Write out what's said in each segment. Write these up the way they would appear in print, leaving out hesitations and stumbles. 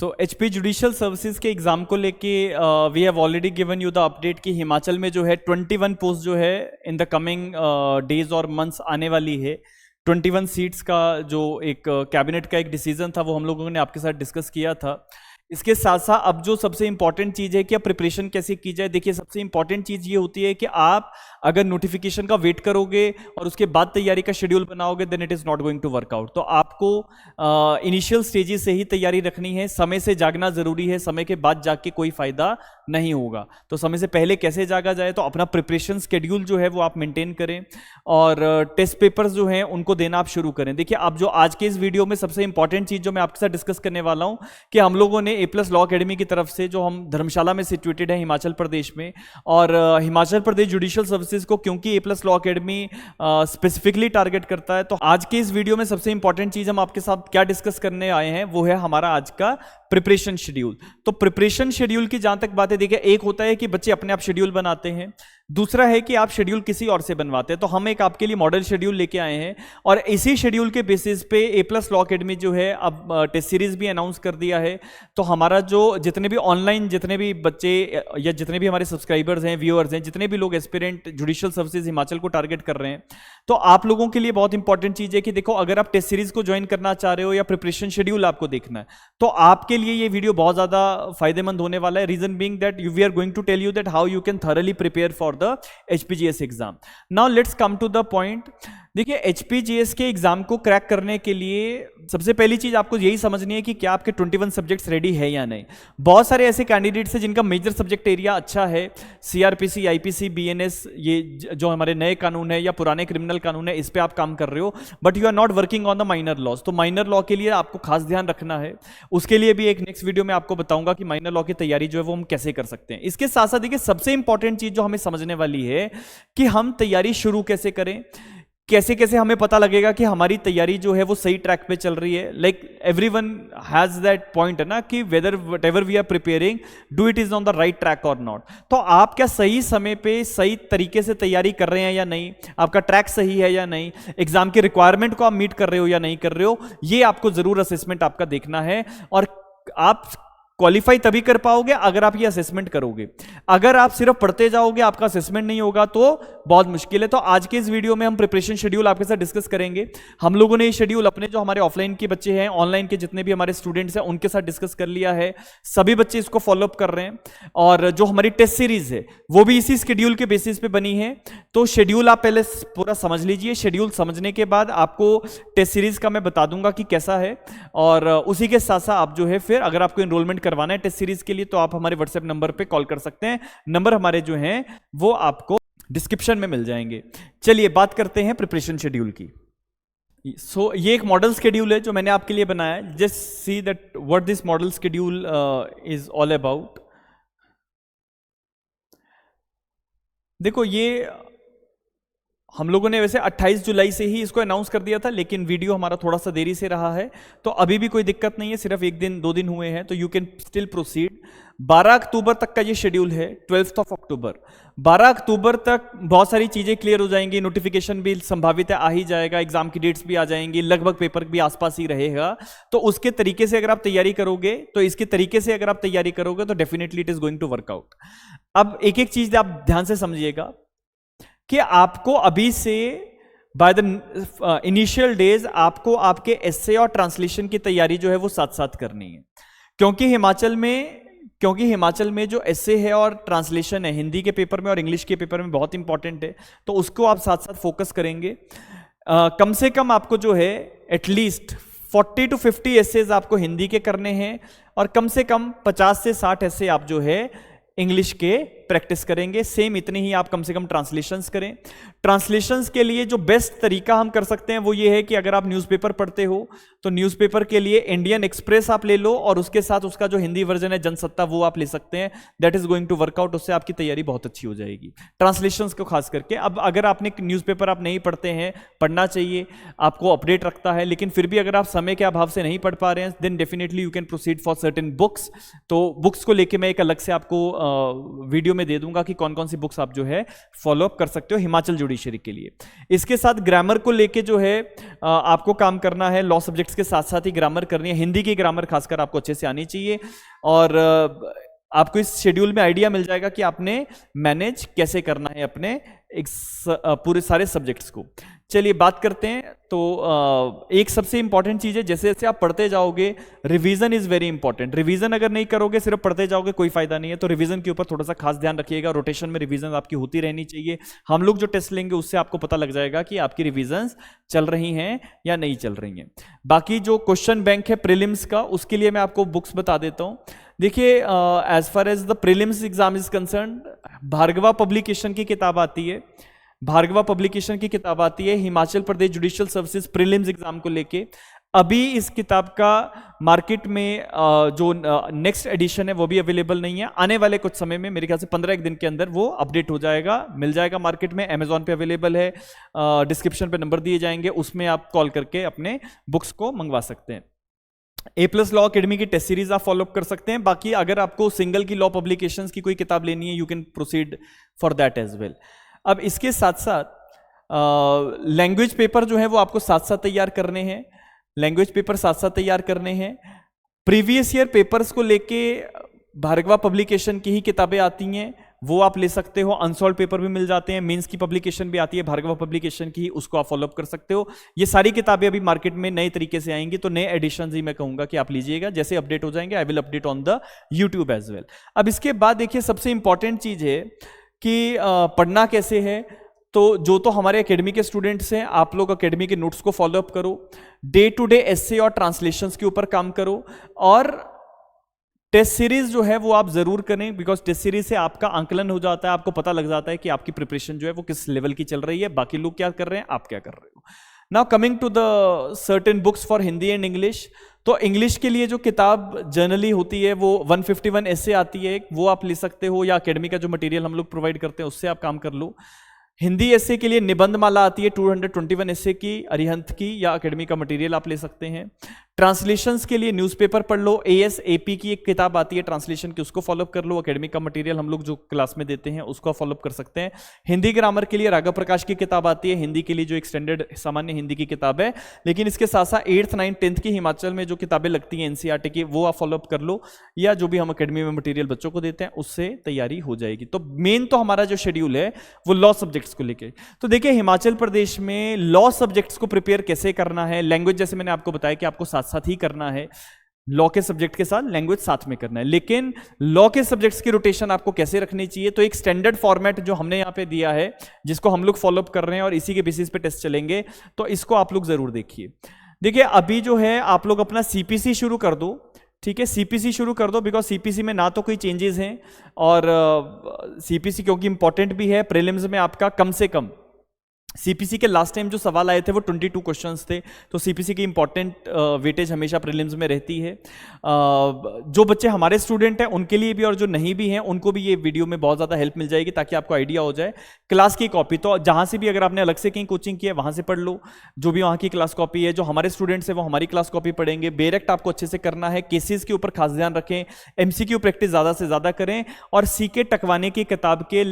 तो HP judicial services के exam को लेके we have already given you the update कि हिमाचल में जो है 21 पोस्ट जो है इन द कमिंग डेज और मंथ्स आने वाली है। 21 सीट्स का जो एक कैबिनेट का एक डिसीजन था वो हम लोगों ने आपके साथ डिस्कस किया था। इसके साथ साथ अब जो सबसे इंपॉर्टेंट चीज़ है कि अब प्रिपरेशन कैसे की जाए। देखिए सबसे इंपॉर्टेंट चीज़ ये होती है कि आप अगर नोटिफिकेशन का वेट करोगे और उसके बाद तैयारी का शेड्यूल बनाओगे then it is not going to work out. तो आपको इनिशियल स्टेजेस से ही तैयारी रखनी है। समय से जागना ज़रूरी है, समय के बाद जाग के कोई फ़ायदा नहीं होगा। तो समय से पहले कैसे जागा जाए, तो अपना प्रिपरेशन शेड्यूल जो है वो आप मेंटेन करें और टेस्ट पेपर्स जो हैं उनको देना आप शुरू करें। देखिए आप जो आज के इस वीडियो में सबसे इंपॉर्टेंट चीज़ जो मैं आपके साथ डिस्कस करने वाला हूँ कि हम लोगों ने A+ लॉ अकेडमी की तरफ से, जो हम धर्मशाला में सिचुएटेड है हिमाचल प्रदेश में, और हिमाचल प्रदेश जुडिशियल सर्विसेज को क्योंकि A+ law academy specifically target करता है, तो आज के इस वीडियो में सबसे इंपॉर्टेंट चीज़ हम आपके साथ क्या डिस्कस करने आए हैं वो है हमारा आज का प्रिपरेशन शेड्यूल। तो प्रिपरेशन शेड्यूल की जहां तक बात है, देखिए एक होता है कि बच्चे अपने आप शेड्यूल बनाते हैं, दूसरा है कि आप शेड्यूल किसी और से बनवाते हैं। तो हम एक आपके लिए मॉडल शेड्यूल लेके आए हैं और इसी शेड्यूल के बेसिस पे A+ लॉ अकेडमी जो है अब टेस्ट सीरीज भी अनाउंस कर दिया है। तो हमारा जो जितने भी ऑनलाइन जितने भी बच्चे या जितने भी हमारे सब्सक्राइबर्स हैं, व्यूअर्स हैं, जितने भी लोग एस्पिरेंट जुडिशियल सर्विसेज हिमाचल को टारगेट कर रहे हैं, तो आप लोगों के लिए बहुत इंपॉर्टेंट चीज़ है कि देखो अगर आप टेस्ट सीरीज को ज्वाइन करना चाह रहे हो या प्रिपरेशन शेड्यूल आपको देखना है तो आपके लिए ये वीडियो बहुत ज़्यादा फायदेमंद होने वाला है। Reason being that we are going to tell you that how you can thoroughly prepare for the HPGS exam. Now let's come to the point. देखिए HPGS के एग्जाम को क्रैक करने के लिए सबसे पहली चीज आपको यही समझनी है कि क्या आपके 21 सब्जेक्ट्स रेडी है या नहीं। बहुत सारे ऐसे कैंडिडेट्स हैं जिनका मेजर सब्जेक्ट एरिया अच्छा है, CRPC, IPC, BNS, ये जो हमारे नए कानून है या पुराने क्रिमिनल कानून है इस पे आप काम कर रहे हो, but you are not working on the minor laws. तो माइनर लॉ के लिए आपको खास ध्यान रखना है। उसके लिए भी एक नेक्स्ट वीडियो में आपको बताऊंगा कि माइनर लॉ की तैयारी जो है वो हम कैसे कर सकते हैं। इसके साथ साथ देखिए सबसे इंपॉर्टेंट चीज जो हमें समझने वाली है कि हम तैयारी शुरू कैसे करें, कैसे कैसे हमें पता लगेगा कि हमारी तैयारी जो है वो सही ट्रैक पे चल रही है। Like everyone has that point है ना कि whether whatever we are preparing do it is on the right track और नॉट। तो आप क्या सही समय पे सही तरीके से तैयारी कर रहे हैं या नहीं, आपका ट्रैक सही है या नहीं, एग्जाम की रिक्वायरमेंट को आप मीट कर रहे हो या नहीं कर रहे हो, ये आपको जरूर असेसमेंट आपका देखना है। और आप क्वालिफाई तभी कर पाओगे अगर आप ये असेसमेंट करोगे। अगर आप सिर्फ पढ़ते जाओगे, आपका असेसमेंट नहीं होगा तो बहुत मुश्किल है। तो आज के इस वीडियो में हम प्रिपरेशन शेड्यूल आपके साथ डिस्कस करेंगे। हम लोगों ने ये शेड्यूल अपने जो हमारे ऑफलाइन के बच्चे हैं, ऑनलाइन के जितने भी हमारे स्टूडेंट्स हैं उनके साथ डिस्कस कर लिया है। सभी बच्चे इसको फॉलोअप कर रहे हैं और जो हमारी टेस्ट सीरीज है वो भी इसी शेड्यूल के बेसिस पे बनी है। तो शेड्यूल आप पहले पूरा समझ लीजिए। शेड्यूल समझने के बाद आपको टेस्ट सीरीज का मैं बता दूंगा कि कैसा है, और उसी के साथ साथ आप जो है फिर अगर आपको एनरोलमेंट करवाना है टेस्ट सीरीज के लिए तो आप हमारे व्हाट्सएप नंबर पे कॉल कर सकते हैं। नंबर हमारे जो हैं वो आपको डिस्क्रिप्शन में मिल जाएंगे। चलिए बात करते हैं प्रिपरेशन शेड्यूल की। ये एक मॉडल शेड्यूल है जो मैंने आपके लिए बनाया है। Just see that what this model schedule is all about. देखो ये हम लोगों ने वैसे 28 जुलाई से ही इसको अनाउंस कर दिया था, लेकिन वीडियो हमारा थोड़ा सा देरी से रहा है, तो अभी भी कोई दिक्कत नहीं है, सिर्फ एक दिन 2 दिन हुए हैं, तो यू कैन स्टिल प्रोसीड। 12 अक्टूबर तक का ये शेड्यूल है, 12 अक्टूबर। 12 अक्टूबर तक बहुत सारी चीजें क्लियर हो जाएंगी, नोटिफिकेशन भी संभावित है आ ही जाएगा, एग्जाम की डेट्स भी आ जाएंगी, लगभग पेपर भी आसपास ही रहेगा। तो उसके तरीके से अगर आप तैयारी करोगे, तो इसके तरीके से अगर आप तैयारी करोगे तो definitely it is going to work out. अब एक एक चीज आप ध्यान से समझिएगा कि आपको अभी से बाय द इनिशियल डेज आपको आपके एस्से और ट्रांसलेशन की तैयारी जो है वो साथ साथ करनी है, क्योंकि हिमाचल में जो एस्से है और ट्रांसलेशन है हिंदी के पेपर में और इंग्लिश के पेपर में बहुत इंपॉर्टेंट है, तो उसको आप साथ साथ फोकस करेंगे। कम से कम आपको जो है एटलीस्ट 40 to 50 एस्सेज आपको हिंदी के करने हैं और कम से कम 50 से 60 एस्से आप जो है इंग्लिश के प्रैक्टिस करेंगे। सेम इतने ही आप कम से कम ट्रांसलेशंस करें। ट्रांसलेशंस के लिए जो बेस्ट तरीका हम कर सकते हैं वो ये है कि अगर आप न्यूज़पेपर पढ़ते हो तो न्यूज़पेपर के लिए इंडियन एक्सप्रेस आप ले लो और उसके साथ उसका जो हिंदी वर्जन है जनसत्ता वो आप ले सकते हैं। That is going to work out, उससे आपकी तैयारी बहुत अच्छी हो जाएगी ट्रांसलेशंस को खास करके। अब अगर आपने न्यूज़पेपर आप नहीं पढ़ते हैं, पढ़ना चाहिए, आपको अपडेट रखता है, लेकिन फिर भी अगर आप समय के अभाव से नहीं पढ़ पा रहे हैं then definitely you can proceed for certain books. तो बुक्स को लेके मैं एक अलग से आपको वीडियो में दे दूंगा कि कौन कौन सी बुक्स आप जो है फॉलो अप कर सकते हो हिमाचल जुडिशरी के लिए। इसके साथ ग्रामर को लेके जो है आपको काम करना है, लॉ सब्जेक्ट्स के साथ साथ ही ग्रामर करनी है, हिंदी की ग्रामर खासकर आपको अच्छे से आनी चाहिए, और आपको इस शेड्यूल में आइडिया मिल जाएगा कि आपने मैनेज कैसे करना है अपने पूरे सारे सब्जेक्ट्स को। चलिए बात करते हैं। तो एक सबसे इंपॉर्टेंट चीज है, जैसे जैसे आप पढ़ते जाओगे revision is very important. Revision अगर नहीं करोगे, सिर्फ पढ़ते जाओगे, कोई फायदा नहीं है। तो रिवीजन के ऊपर थोड़ा सा खास ध्यान रखिएगा। रोटेशन में रिवीजन आपकी होती रहनी चाहिए। हम लोग जो टेस्ट लेंगे उससे आपको पता लग जाएगा कि आपकी रिवीजन चल रही हैं या नहीं चल रही हैं। बाकी जो क्वेश्चन बैंक है प्रीलिम्स का, उसके लिए मैं आपको बुक्स बता देता हूं। देखिए as far as the prelims exam is concerned, Bhargava publication की किताब आती है, भार्गवा पब्लिकेशन की किताब आती है Himachal Pradesh judicial services prelims exam को लेके। अभी इस किताब का मार्केट में जो नेक्स्ट एडिशन है वो भी अवेलेबल नहीं है। आने वाले कुछ समय में, मेरे ख्याल से 15 दिन के अंदर वो अपडेट हो जाएगा, मिल जाएगा मार्केट में। अमेजॉन पे अवेलेबल है, डिस्क्रिप्शन पे नंबर दिए जाएंगे, उसमें आप कॉल करके अपने बुक्स को मंगवा सकते हैं। A+ लॉ अकेडमी की टेस्ट सीरीज आप फॉलो अप कर सकते हैं। बाकी अगर आपको सिंगल की लॉ पब्लिकेशंस की कोई किताब लेनी है, you can proceed for that as well. अब इसके साथ साथ लैंग्वेज पेपर जो है वो आपको साथ साथ तैयार करने हैं, लैंग्वेज पेपर साथ साथ तैयार करने हैं। प्रीवियस ईयर पेपर्स को लेके भार्गवा पब्लिकेशन की ही किताबें आती हैं, वो आप ले सकते हो। अनसॉल्व पेपर भी मिल जाते हैं, मेंस की पब्लिकेशन भी आती है भार्गवा पब्लिकेशन की, उसको आप फॉलो अप कर सकते हो। ये सारी किताबें अभी मार्केट में नए तरीके से आएंगी, तो नए एडिशंस ही मैं कहूंगा कि आप लीजिएगा। जैसे अपडेट हो जाएंगे I will update on the YouTube as well. अब इसके बाद देखिए सबसे इंपॉर्टेंट चीज है कि पढ़ना कैसे है। तो जो तो हमारे एकेडमी के स्टूडेंट्स हैं, आप लोग एकेडमी के नोट्स को फॉलो अप करो, डे टू डे एस्से और ट्रांसलेशंस के ऊपर काम करो, और टेस्ट सीरीज जो है वो आप जरूर करें, बिकॉज टेस्ट सीरीज से आपका आंकलन हो जाता है, आपको पता लग जाता है कि आपकी प्रिपरेशन जो है वो किस लेवल की चल रही है, बाकी लोग क्या कर रहे हैं, आप क्या कर रहे हो। Now coming to the certain books for Hindi and English. तो इंग्लिश के लिए जो किताब जनरली होती है वो 151 एस्से आती है, वो आप ले सकते हो, या एकेडमी का जो मटेरियल हम लोग प्रोवाइड करते हैं उससे आप काम कर लो। हिंदी एस्से के लिए निबंध माला आती है 221 एस्से की, अरिहंत की, या एकेडमी का मटेरियल आप ले सकते हैं। ट्रांसलेशंस के लिए न्यूज़पेपर पढ़ लो, AS/AP की एक किताब आती है ट्रांसलेशन की, उसको फॉलोअप कर लो। एकेडमी का मटेरियल हम लोग जो क्लास में देते हैं उसको फॉलोअप कर सकते हैं। हिंदी ग्रामर के लिए राघव प्रकाश की किताब आती है, हिंदी के लिए जो एक्सटेंडेड सामान्य हिंदी की किताब है। लेकिन इसके साथ साथ 8th 9th 10th की हिमाचल में जो किताबें लगती हैं NCERT की, वो आप फॉलोअप कर लो, या जो भी हम एकेडमी में मटेरियल बच्चों को देते हैं उससे तैयारी हो जाएगी। तो मेन तो हमारा जो शेड्यूल है वो लॉ सब्जेक्ट्स को लेके। तो देखिए हिमाचल प्रदेश में लॉ सब्जेक्ट्स को प्रिपेयर कैसे करना है। लैंग्वेज जैसे मैंने आपको बताया कि आपको साथ साथ ही करना है, लॉ के सब्जेक्ट के साथ लैंग्वेज साथ में करना है। लेकिन लॉ के सब्जेक्ट्स की रोटेशन आपको कैसे रखनी चाहिए, तो एक स्टैंडर्ड फॉर्मेट जो हमने यहाँ पे दिया है, जिसको हम लोग फॉलोअप कर रहे हैं और इसी के बेसिस पे टेस्ट चलेंगे, तो इसको आप लोग जरूर देखिए। देखिए अभी जो है आप लोग अपना CPC शुरू कर दो, ठीक है, CPC शुरू कर दो, बिकॉज CPC में ना तो कोई चेंजेस हैं, और CPC क्योंकि इंपॉर्टेंट भी है। प्रीलिम्स में आपका कम से कम CPC के लास्ट टाइम जो सवाल आए थे वो 22 क्वेश्चंस थे, तो CPC की इंपॉर्टेंट वेटेज हमेशा प्रीलिम्स में रहती है। जो बच्चे हमारे स्टूडेंट हैं उनके लिए भी और जो नहीं भी हैं उनको भी ये वीडियो में बहुत ज़्यादा हेल्प मिल जाएगी, ताकि आपको आइडिया हो जाए। क्लास की कॉपी तो जहाँ से भी अगर आपने अलग से कहीं कोचिंग की है वहाँ से पढ़ लो, जो भी वहाँ की क्लास कॉपी है। जो हमारे स्टूडेंट्स हैं वो हमारी क्लास कॉपी पढ़ेंगे। बेरेक्ट आपको अच्छे से करना है, केसेस के ऊपर खास ध्यान रखें, MCQ प्रैक्टिस ज़्यादा से ज़्यादा करें, और CK टकवाने की किताब के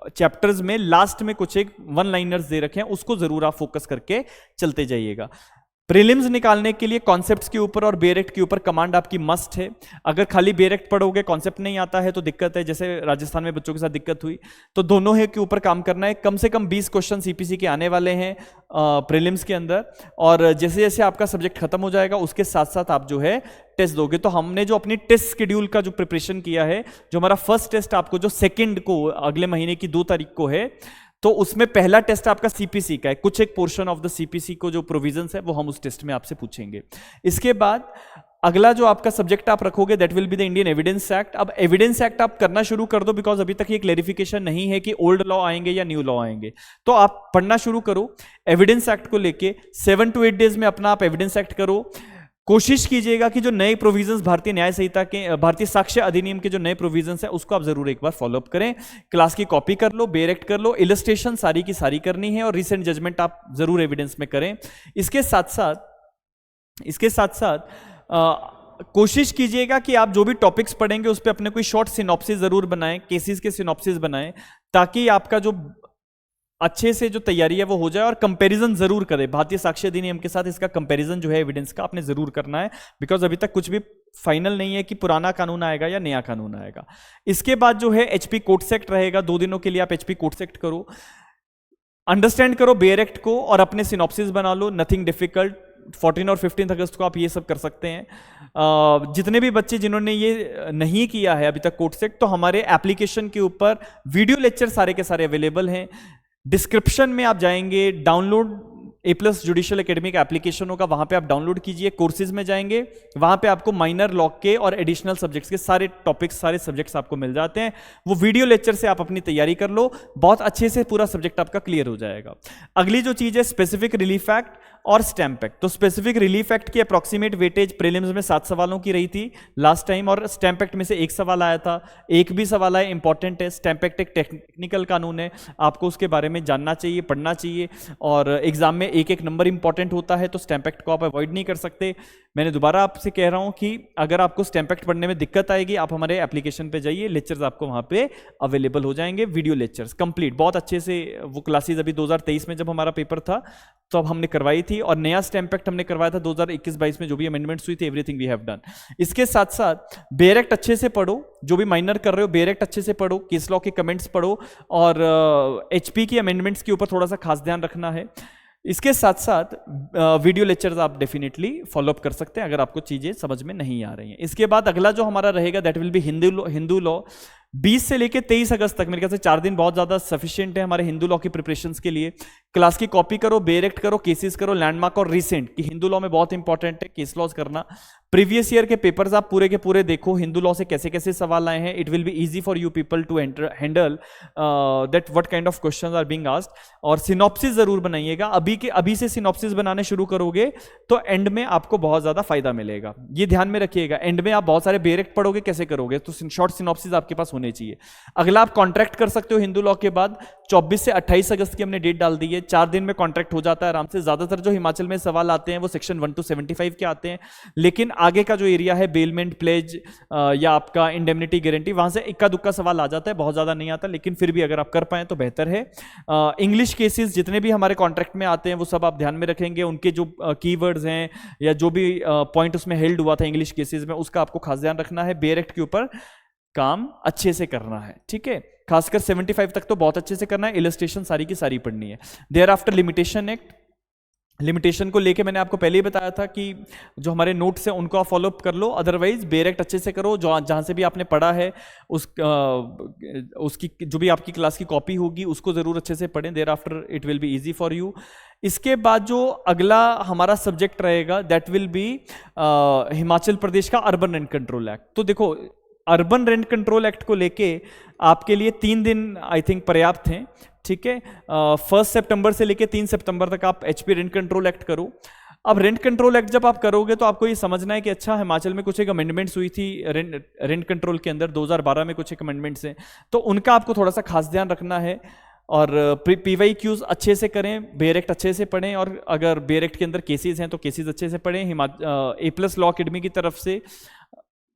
चैप्टर्स में लास्ट में कुछ एक 1 लाइनर्स दे रखे हैं, उसको जरूर आप फोकस करके चलते जाइएगा। प्रीलिम्स निकालने के लिए कॉन्सेप्ट्स के ऊपर और बेरेक्ट के ऊपर कमांड आपकी मस्ट है। अगर खाली बेरेक्ट पढ़ोगे, कॉन्सेप्ट नहीं आता है तो दिक्कत है, जैसे राजस्थान में बच्चों के साथ दिक्कत हुई। तो दोनों है के ऊपर काम करना है। कम से कम 20 क्वेश्चन CPC के आने वाले हैं प्रीलिम्स के अंदर, और जैसे जैसे आपका सब्जेक्ट खत्म हो जाएगा उसके साथ साथ आप जो है टेस्ट दोगे। तो हमने जो अपनी टेस्ट शेड्यूल का जो प्रिपरेशन किया है, जो हमारा फर्स्ट टेस्ट आपको जो 2 को अगले महीने की 2 तारीख को है, तो उसमें पहला टेस्ट आपका CPC का है। कुछ एक पोर्शन ऑफ द CPC को जो प्रोविजंस है वो हम उस टेस्ट में आपसे पूछेंगे। इसके बाद अगला जो आपका सब्जेक्ट आप रखोगे that will be the Indian evidence act. अब एविडेंस एक्ट आप करना शुरू कर दो, बिकॉज अभी तक ये क्लेरिफिकेशन नहीं है कि ओल्ड लॉ आएंगे या न्यू लॉ आएंगे। तो आप पढ़ना शुरू करो एविडेंस एक्ट को लेके। 7 to 8 डेज में अपना आप एविडेंस एक्ट करो। कोशिश कीजिएगा कि जो नए प्रोविजंस भारतीय न्याय संहिता के, भारतीय साक्ष्य अधिनियम के जो नए प्रोविजंस है उसको आप जरूर एक बार फॉलो अप करें। क्लास की कॉपी कर लो, बेरेक्ट कर लो, इलस्ट्रेशन सारी की सारी करनी है, और रिसेंट जजमेंट आप जरूर एविडेंस में करें। इसके साथ साथ कोशिश कीजिएगा कि आप जो भी टॉपिक्स पढ़ेंगे उस पर अपने कोई शॉर्ट सिनॉप्सिस जरूर बनाएं, केसेस के सिनॉप्सिस बनाएं, ताकि आपका जो अच्छे से जो तैयारी है वो हो जाए। और कंपैरिजन जरूर करें भारतीय साक्ष्य अधिनियम के साथ, इसका कंपैरिजन जो है एविडेंस का आपने जरूर करना है, बिकॉज अभी तक कुछ भी फाइनल नहीं है कि पुराना कानून आएगा या नया कानून आएगा। इसके बाद जो है एचपी कोर्ट सेक्ट रहेगा, 2 दिनों के लिए आप एचपी कोर्ट सेक्ट करो, अंडरस्टैंड करो बेयर एक्ट को और अपने सिनॉप्सिस बना लो, नथिंग डिफिकल्ट। 14 और 15 अगस्त को आप ये सब कर सकते हैं। जितने भी बच्चे जिन्होंने ये नहीं किया है अभी तक कोर्ट सेक्ट, तो हमारे एप्लीकेशन के ऊपर वीडियो लेक्चर सारे के सारे अवेलेबल हैं। डिस्क्रिप्शन में आप जाएंगे, डाउनलोड A+ जुडिशियल एकेडमी का एप्लीकेशन होगा, वहां पे आप डाउनलोड कीजिए। कोर्सेज में जाएंगे, वहां पे आपको माइनर लॉ के और एडिशनल सब्जेक्ट्स के सारे टॉपिक्स, सारे सब्जेक्ट्स आपको मिल जाते हैं। वो वीडियो लेक्चर से आप अपनी तैयारी कर लो, बहुत अच्छे से पूरा सब्जेक्ट आपका क्लियर हो जाएगा। अगली जो चीज है स्पेसिफिक रिलीफ एक्ट और स्टैम्प एक्ट। तो स्पेसिफिक रिलीफ एक्ट की अप्रॉक्सीमेट वेटेज प्रीलिम्स में 7 सवालों की रही थी लास्ट टाइम, और स्टैम्प एक्ट में से 1 सवाल आया था। एक भी सवाल आया इंपॉर्टेंट है। स्टैम्प एक्ट एक टेक्निकल कानून है, आपको उसके बारे में जानना चाहिए, पढ़ना चाहिए, और एग्जाम में एक नंबर इंपॉर्टेंट होता है, तो स्टैम्प एक्ट को आप अवॉइड नहीं कर सकते। मैंने दोबारा आपसे कह रहा हूं कि अगर आपको स्टैम्प एक्ट पढ़ने में दिक्कत आएगी, आप हमारे एप्लीकेशन पे जाइए, लेक्चर्स आपको वहां पे अवेलेबल हो जाएंगे, वीडियो लेक्चर्स कंप्लीट बहुत अच्छे से। वो क्लासेस अभी 2023 में जब हमारा पेपर था तो अब हमने करवाई थी, और नया स्टैम्प एक्ट हमने करवाया था 2021-22 में, जो भी अमेंडमेंट्स हुई थी, एवरीथिंग वी हैव डन। इसके साथ साथ बेयर एक्ट अच्छे से पढ़ो, जो भी माइनर कर रहे हो बेयर एक्ट अच्छे से पढ़ो, केस लॉ के कमेंट्स पढ़ो, और एचपी की अमेंडमेंट्स के ऊपर थोड़ा सा खास ध्यान रखना है। इसके साथ साथ वीडियो लेक्चर्स आप डेफिनेटली फॉलोअप कर सकते हैं अगर आपको चीजें समझ में नहीं आ रही हैं। इसके बाद अगला जो हमारा रहेगा that will B Hindu law. 20 से लेके 23 अगस्त तक, मेरे ख्याल से 4 दिन बहुत ज्यादा सफिशिएंट है हमारे हिंदू लॉ की प्रिपरेशंस के लिए। क्लास की कॉपी करो, बेयर एक्ट करो, केसेस करो, लैंडमार्क और रिसेंट कि हिंदू लॉ में बहुत इंपॉर्टेंट है केस लॉज करना। प्रीवियस ईयर के पेपर्स आप पूरे के पूरे देखो, हिंदू लॉ से कैसे कैसे सवाल आए हैं। It will be easy for you people to handle that what kind of questions are being asked. और सिनॉप्सिस जरूर बनाइएगा, अभी से सिनॉप्सिस बनाने शुरू करोगे तो एंड में आपको बहुत ज्यादा फायदा मिलेगा, ये ध्यान में रखिएगा। एंड में आप बहुत सारे बेयर एक्ट पढ़ोगे, कैसे करोगे, तो शॉर्ट सिनॉप्सिस आपके पास होने चाहिए। अगला आप कॉन्ट्रैक्ट कर सकते हो हिंदू लॉ के बाद। 24 से 28 अगस्त की हमने डेट डाल दी है, 4 दिन में कॉन्ट्रैक्ट हो जाता है आराम से। ज्यादातर जो हिमाचल में सवाल आते हैं वो सेक्शन 1 to 75 के आते हैं, लेकिन आगे का जो एरिया है बेलमेंट, प्लेज या आपका इंडेमनिटी गारंटी, वहां से इक्का दुक्का सवाल आ जाता है, बहुत ज्यादा नहीं आता, लेकिन फिर भी अगर आप कर पाए तो बेहतर है। इंग्लिश केसेस जितने भी हमारे कॉन्ट्रैक्ट में आते हैं वो सब आप ध्यान में रखेंगे, उनके जो कीवर्ड्स हैं या जो भी पॉइंट उसमें हेल्ड हुआ था इंग्लिश केसेस में, उसका आपको खास ध्यान रखना है। बेयर एक्ट के ऊपर काम अच्छे से करना है, ठीक है, खासकर 75 तक तो बहुत अच्छे से करना है। इलस्ट्रेशन सारी की सारी पढ़नी है। Thereafter limitation act, limitation को लेके मैंने आपको पहले ही बताया था कि जो हमारे नोट्स हैं उनको आप फॉलोअप कर लो, अदरवाइज बेयर एक्ट अच्छे से करो। जो जहाँ से भी आपने पढ़ा है उसकी जो भी आपकी क्लास की कॉपी होगी उसको जरूर अच्छे से पढ़ें। Thereafter it will be easy for you. इसके बाद जो अगला हमारा सब्जेक्ट रहेगा that will be Himachal Pradesh का अर्बन रेंट कंट्रोल एक्ट। तो देखो, अर्बन रेंट कंट्रोल एक्ट को लेके आपके लिए 3 दिन आई थिंक पर्याप्त हैं, ठीक है। 1 सितंबर से लेके 3 सितंबर तक आप एचपी रेंट कंट्रोल एक्ट करो। अब रेंट कंट्रोल एक्ट जब आप करोगे तो आपको ये समझना है कि अच्छा, हिमाचल में कुछ एक अमेंडमेंट्स हुई थी रेंट कंट्रोल के अंदर, 2012 में कुछ एक अमेंडमेंट्स हैं, तो उनका आपको थोड़ा सा खास ध्यान रखना है। और PYQs अच्छे से करें, बेयर एक्ट अच्छे से पढ़ें, और अगर बेयर एक्ट के अंदर केसेस हैं तो केसेस अच्छे से पढ़ें। A+ लॉ अकेडमी की तरफ से,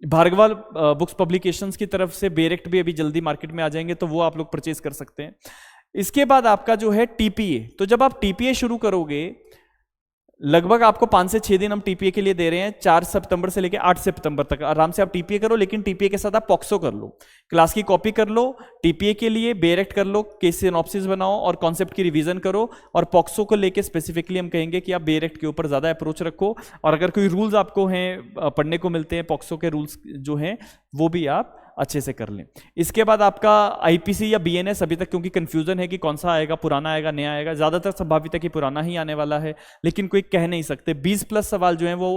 भार्गवा बुक्स पब्लिकेशंस की तरफ से बेयर एक्ट भी अभी जल्दी मार्केट में आ जाएंगे, तो वो आप लोग परचेज कर सकते हैं। इसके बाद आपका जो है TPA, तो जब आप TPA शुरू करोगे, लगभग आपको 5 से 6 दिन हम TPA के लिए दे रहे हैं। 4 सितंबर से लेकर 8 सितंबर तक आराम से आप TPA करो, लेकिन TPA के साथ आप पॉक्सो कर लो, क्लास की कॉपी कर लो, TPA के लिए बेयर एक्ट कर लो, केस सिनॉप्सिस बनाओ और कॉन्सेप्ट की रिवीजन करो। और पॉक्सो को लेके स्पेसिफिकली हम कहेंगे कि आप बेयर एक्ट के ऊपर ज्यादा अप्रोच रखो, और अगर कोई रूल्स आपको हैं पढ़ने को मिलते हैं पॉक्सो के रूल्स जो हैं वो भी आप अच्छे से कर लें। इसके बाद आपका IPC या BNS, अभी तक क्योंकि कंफ्यूजन है कि कौन सा आएगा, पुराना आएगा नया आएगा, ज्यादातर संभावित है कि पुराना ही आने वाला है, लेकिन कोई कह नहीं सकते। 20+ सवाल जो हैं वो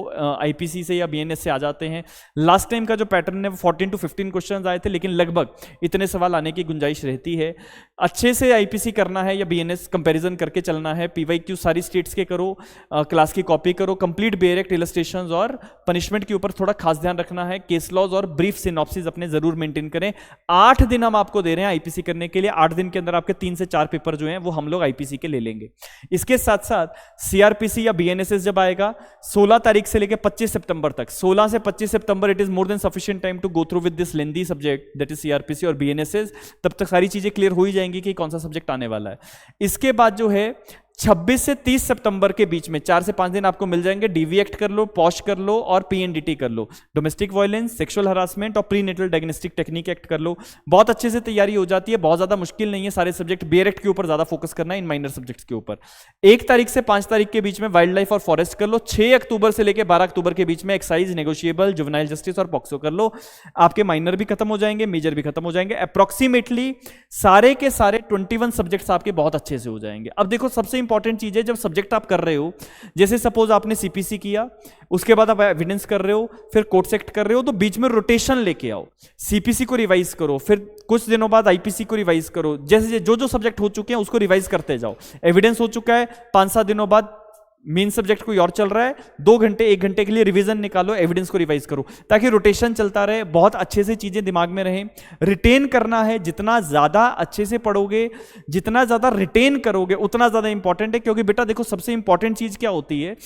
IPC से या BNS से आ जाते हैं। लास्ट टाइम का जो पैटर्न है वो 14 to 15 क्वेश्चन आए थे, लेकिन लगभग इतने सवाल आने की गुंजाइश रहती है। अच्छे से IPC करना है या BNS कंपेरिजन करके चलना है। PYQ सारी स्टेट्स के करो, क्लास की कॉपी करो, कंप्लीट बेयर एक्ट, इलस्ट्रेशंस और पनिशमेंट के ऊपर थोड़ा खास ध्यान रखना है। केस लॉज और ब्रीफ सिनॉप्सिस अपने जरूर जरूर मेंटेन करें। 8 दिन हम आपको दे रहे हैं आईपीसी करने के लिए। 8 दिन के अंदर आपके 3 से 4 पेपर जो हैं वो हम लोग आईपीसी के ले लेंगे। इसके साथ साथ सीआरपीसी या बीएनएसएस जब आएगा 16 तारीख से लेकर 25 सितंबर तक, 16 से 25 सितंबर it is more than sufficient time to go through with this lengthy subject that is CrPC और बीएनएसएस। तब तक सारी चीजें क्लियर हो ही जाएंगी कि कौन सा सब्जेक्ट आने वाला है। इसके बाद जो है 26 से 30 सितंबर के बीच में 4 से 5 दिन आपको मिल जाएंगे। डीवी एक्ट कर लो, पॉश कर लो और पीएनडीटी कर लो, डोमेस्टिक वायलेंस, सेक्सुअल हरासमेंट और प्रीनेटल डायग्नोस्टिक टेक्निक एक्ट कर लो। बहुत अच्छे से तैयारी हो जाती है, बहुत ज्यादा मुश्किल नहीं है। सारे सब्जेक्ट बीआर एक्ट के ऊपर ज्यादा फोकस करना है, इन माइनर सब्जेक्ट्स के ऊपर। 1 तारीख से 5 तारीख के बीच में वाइल्ड लाइफ और फॉरेस्ट कर लो। 6 अक्टूबर से लेकर 12 अक्टूबर के बीच में एक्साइज, नेगोशिएबल, जुवेनाइल जस्टिस और पॉक्सो कर लो। आपके माइनर भी खत्म हो जाएंगे, मेजर भी खत्म हो जाएंगे। अप्रोक्सीमेटली सारे के सारे 21 सब्जेक्ट्स आपके बहुत अच्छे से हो जाएंगे। अब देखो सबसे इंपॉर्टेंट चीज है, जब सब्जेक्ट आप कर रहे हो, जैसे सपोज आपने सीपीसी किया, उसके बाद आप एविडेंस कर रहे हो, फिर कोर्ट सेक्ट कर रहे हो, तो बीच में रोटेशन लेके आओ। सीपीसी को रिवाइज करो, फिर कुछ दिनों बाद आईपीसी को रिवाइज करो। जैसे जो जो सब्जेक्ट हो चुके हैं उसको रिवाइज करते जाओ। एविडेंस हो चुका है, 5-7 दिनों बाद मेन सब्जेक्ट कोई और चल रहा है, 2 घंटे 1 घंटे के लिए रिवीजन निकालो, एविडेंस को रिवाइज करो, ताकि रोटेशन चलता रहे, बहुत अच्छे से चीजें दिमाग में रहें। रिटेन करना है, जितना ज्यादा अच्छे से पढ़ोगे, जितना ज्यादा रिटेन करोगे उतना ज्यादा इंपॉर्टेंट है। क्योंकि बेटा देखो सबसे इंपॉर्टेंट चीज क्या होती है,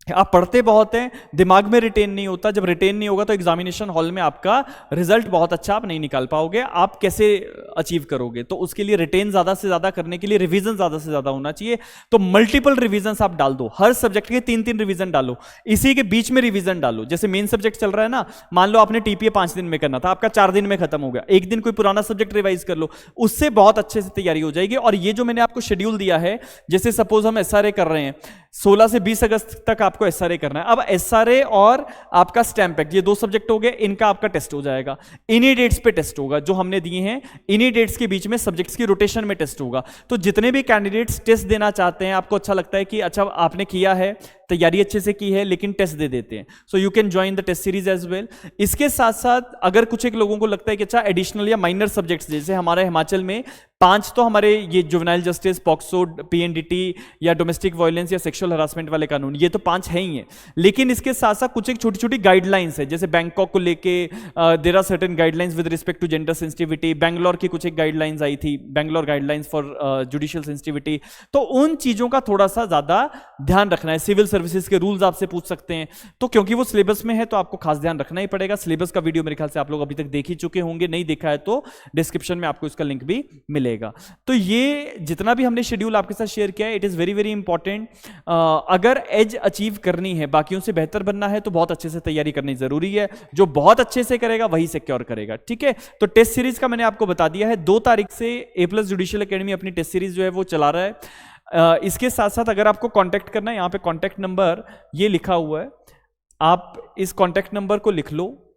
आप पढ़ते बहुत हैं, दिमाग में रिटेन नहीं होता। जब रिटेन नहीं होगा तो एग्जामिनेशन हॉल में आपका रिजल्ट बहुत अच्छा आप नहीं निकाल पाओगे। आप कैसे अचीव करोगे? तो उसके लिए रिटेन ज्यादा से ज्यादा करने के लिए रिवीजन ज्यादा से ज्यादा होना चाहिए। तो मल्टीपल रिवीजन आप डाल दो, हर सब्जेक्ट के 3-3 रिवीजन डालो, इसी के बीच में रिवीजन डालो। जैसे मेन सब्जेक्ट चल रहा है ना, मान लो आपने टीपीए 5 दिन में करना था, आपका 4 दिन में खत्म हो गया, 1 दिन कोई पुराना सब्जेक्ट रिवाइज कर लो, उससे बहुत अच्छे से तैयारी हो जाएगी। और ये जो मैंने आपको शेड्यूल दिया है, जैसे सपोज हम एसआरए कर रहे हैं, 16 से 20 अगस्त तक आपको एसआरए करना है। अब एसआरए और आपका स्टैम्प एक्ट, ये 2 सब्जेक्ट हो गए, इनका आपका टेस्ट हो जाएगा। इन्हीं डेट्स पे टेस्ट होगा जो हमने दिए हैं, इन्हीं डेट्स के बीच में सब्जेक्ट्स की रोटेशन में टेस्ट होगा। तो जितने भी कैंडिडेट्स टेस्ट देना चाहते हैं, आपको अच्छा लगता है कि अच्छा आपने किया है, तैयारी अच्छे से की है, लेकिन टेस्ट दे देते हैं, so you can join the test series as well. इसके साथ साथ अगर कुछ एक लोगों को लगता है कि अच्छा एडिशनल या माइनर सब्जेक्ट्स, जैसे हमारे हिमाचल में 5 तो हमारे ये जुवेनाइल जस्टिस, पॉक्सो, पीएनडीटी या डोमेस्टिक वायलेंस या सेक्सुअल हरासमेंट वाले कानून, ये तो 5 है ही है। लेकिन इसके साथ साथ कुछ एक छोटी छोटी गाइडलाइंस है, जैसे बैंकॉक को लेके there are certain guidelines with respect to gender sensitivity. Bangalore की कुछ एक गाइडलाइंस आई थी, Bangalore guidelines for judicial sensitivity. तो उन चीजों का थोड़ा सा ज्यादा ध्यान रखना है। सिविल सर्विसेज के रूल्स आपसे पूछ सकते हैं, तो क्योंकि वो सिलेबस में है तो आपको खास ध्यान रखना ही पड़ेगा। सिलेबस का वीडियो मेरे ख्याल से आप लोग अभी तक देख ही चुके होंगे, नहीं देखा है तो डिस्क्रिप्शन में आपको इसका लिंक भी मिलेगा। तो ये जितना भी हमने शेड्यूल आपके साथ शेयर किया है, it is very very important. अगर एज अचीव करनी है, बाकियों से बेहतर बनना है, तो बहुत अच्छे से तैयारी करनी जरूरी है। जो बहुत अच्छे से करेगा वही सिक्योर करेगा, ठीक है। तो टेस्ट सीरीज का मैंने आपको बता दिया है, 2 तारीख से A+ जुडिशियल एकेडमी अपनी टेस्ट सीरीज जो है वो चला रहा है। इसके साथ साथ अगर आपको कांटेक्ट करना है, यहाँ पे कांटेक्ट नंबर ये लिखा हुआ है, आप इस कांटेक्ट नंबर को लिख लो,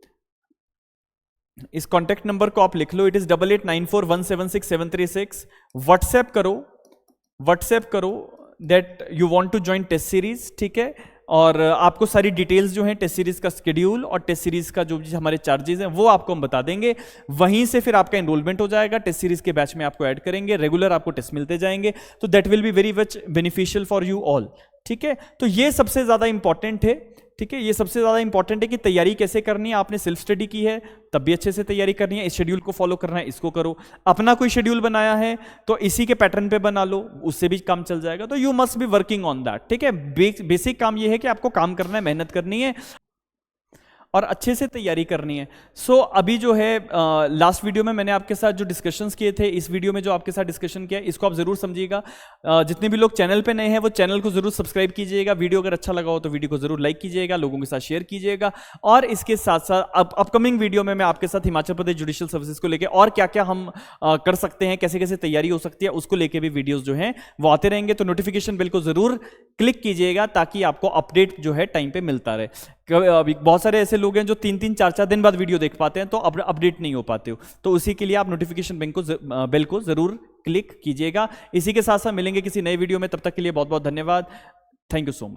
इस कांटेक्ट नंबर को आप लिख लो, इट इज 8894176736। व्हाट्सएप करो that you want to join test series, ठीक है। और आपको सारी डिटेल्स जो हैं, टेस्ट सीरीज का शेड्यूल और टेस्ट सीरीज का जो हमारे चार्जेस हैं वो आपको हम बता देंगे। वहीं से फिर आपका एनरोलमेंट हो जाएगा, टेस्ट सीरीज के बैच में आपको ऐड करेंगे, रेगुलर आपको टेस्ट मिलते जाएंगे। तो that will be very much beneficial for you all, ठीक है। तो ये सबसे ज्यादा इंपॉर्टेंट है, ठीक है। ये सबसे ज्यादा इंपॉर्टेंट है कि तैयारी कैसे करनी है। आपने सेल्फ स्टडी की है तब भी अच्छे से तैयारी करनी है, इस शेड्यूल को फॉलो करना है, इसको करो। अपना कोई शेड्यूल बनाया है तो इसी के पैटर्न पे बना लो, उससे भी काम चल जाएगा। तो you must be working on that, ठीक है। बेसिक काम ये है कि आपको काम करना है, मेहनत करनी है और अच्छे से तैयारी करनी है। सो अभी जो है लास्ट वीडियो में मैंने आपके साथ जो डिस्कशंस किए थे, इस वीडियो में जो आपके साथ डिस्कशन किया इसको आप जरूर समझिएगा। जितने भी लोग चैनल पे नए हैं वो चैनल को जरूर सब्सक्राइब कीजिएगा। वीडियो अगर अच्छा लगा हो तो वीडियो को जरूर लाइक कीजिएगा, लोगों के साथ शेयर कीजिएगा। और इसके साथ साथ अपकमिंग वीडियो में मैं आपके साथ हिमाचल प्रदेश जुडिशियल सर्विसेज को लेकर और क्या क्या हम कर सकते हैं, कैसे कैसे तैयारी हो सकती है, उसको लेकर भी वीडियोज जो है वो आते रहेंगे। तो नोटिफिकेशन बिल को जरूर क्लिक कीजिएगा ताकि आपको अपडेट जो है टाइम पे मिलता रहे। अभी बहुत सारे ऐसे लोग हैं जो 3-3, 4-4 दिन बाद वीडियो देख पाते हैं तो अपडेट नहीं हो पाते हो, तो उसी के लिए आप नोटिफिकेशन बेल को जरूर क्लिक कीजिएगा। इसी के साथ साथ मिलेंगे किसी नए वीडियो में, तब तक के लिए बहुत बहुत धन्यवाद। Thank you so much.